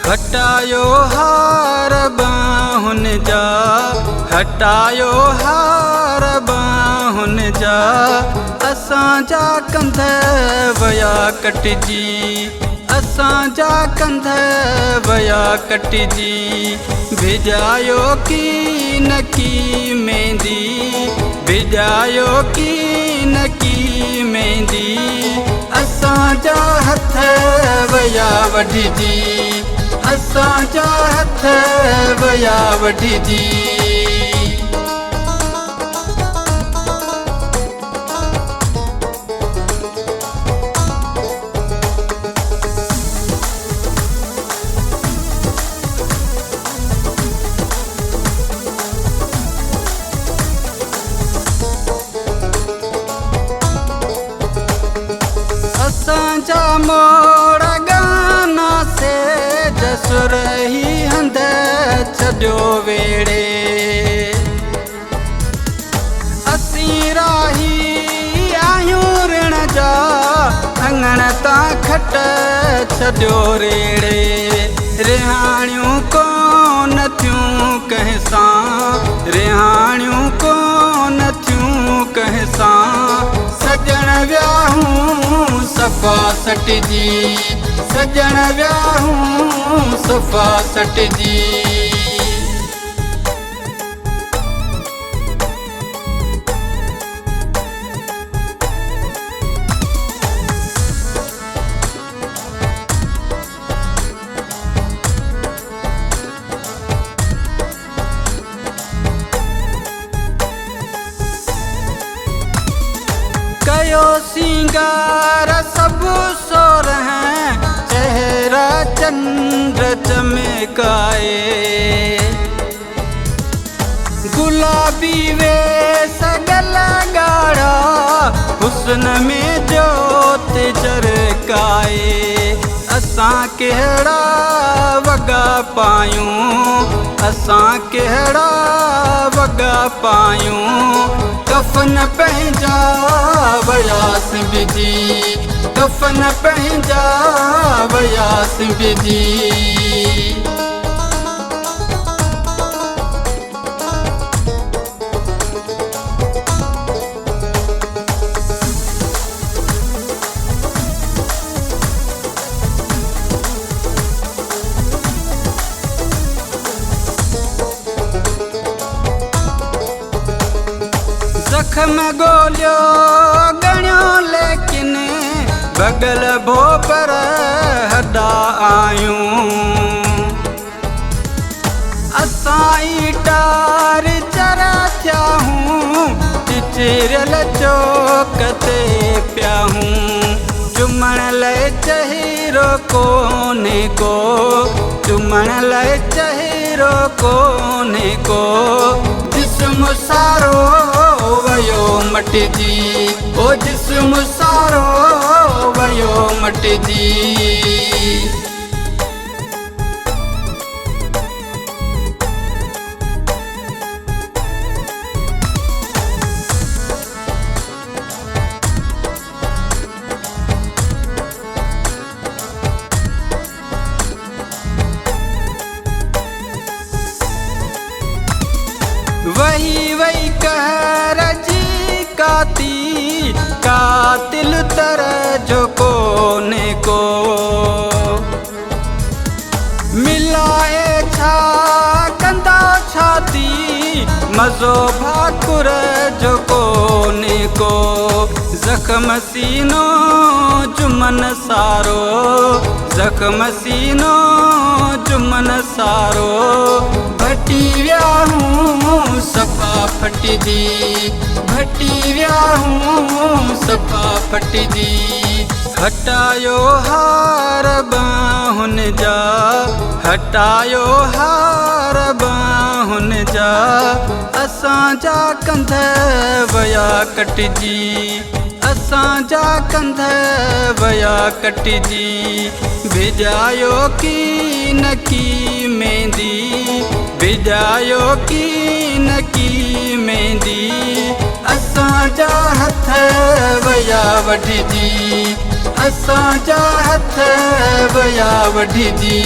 हटायो हार बाहुन जा, हटायो हार बाहुन जा, असांजा कंध वया कटजी, असांजा कंध वया कटजी। भिजायो की नकी मेहंदी, भिजायो की नकी मेहंदी, असांजा हथ वया वढिजी, असांजा हथ वया वढिजी। असांजा मोड़ गाना से जसुर ही हंध छॾियो वेड़े, असीं राही आहियूं ऋण जा, अंगण तां खट छॾियो रेड़े। रिहाणियूं कोन थियूं कंहिं सां, रिहाणियूं कोन थियूं कंहिं सां, सजण वियाहूं सफ़ा सटजी, सजण वियाहूं सफ़ा सटजी। कयो सिंगार सब सोर हैं, चेहरा चंद्र चमकाए, गुलाबी वे सगल गाढ़ा, हुस्न में जोत चरकाए। असां कहिड़ा वॻा पायूं, असां कहिड़ा वॻा पायूं, कफन पंहिंजा वयास बिजी, कफन पंहिंजा वयास बिजी। जख्म गोलियो गणियो लेकिन बगल भो पर हॾा आयूं, असां ईटार चरा थिया हूं, चिचिरियल चौक ते पिया हूं। चुमण लाइ चहिरो कोन्हे को, चुमण लाइ चहिरो कोन्हे को, जिस्म सारो वयो मटजी, ओ जिस्म सारो वयो मटजी। वही वही कहर जी काती, कातिल तरह जो कोने को, मिलाए छा कंदा छाती, मज़ो भाकुर जो कोने को। जख्म सीनो जुमन सारो, जख्म सीनो जुमन सारो, भटी वियाहूं सफ़ा फटजी, भटी वियाहूं सफ़ा फटजी। हटायो हार बाहुन जा, हटायो हार बाहुन जा, असांजा कंध वया कटजी, असांजा कंध वया कटजी। भिजायो की नकी मेहंदी, भिजायो की नकी मेहंदी, असांजा हथ वया वढिजी, असांजा हथ वया वढिजी।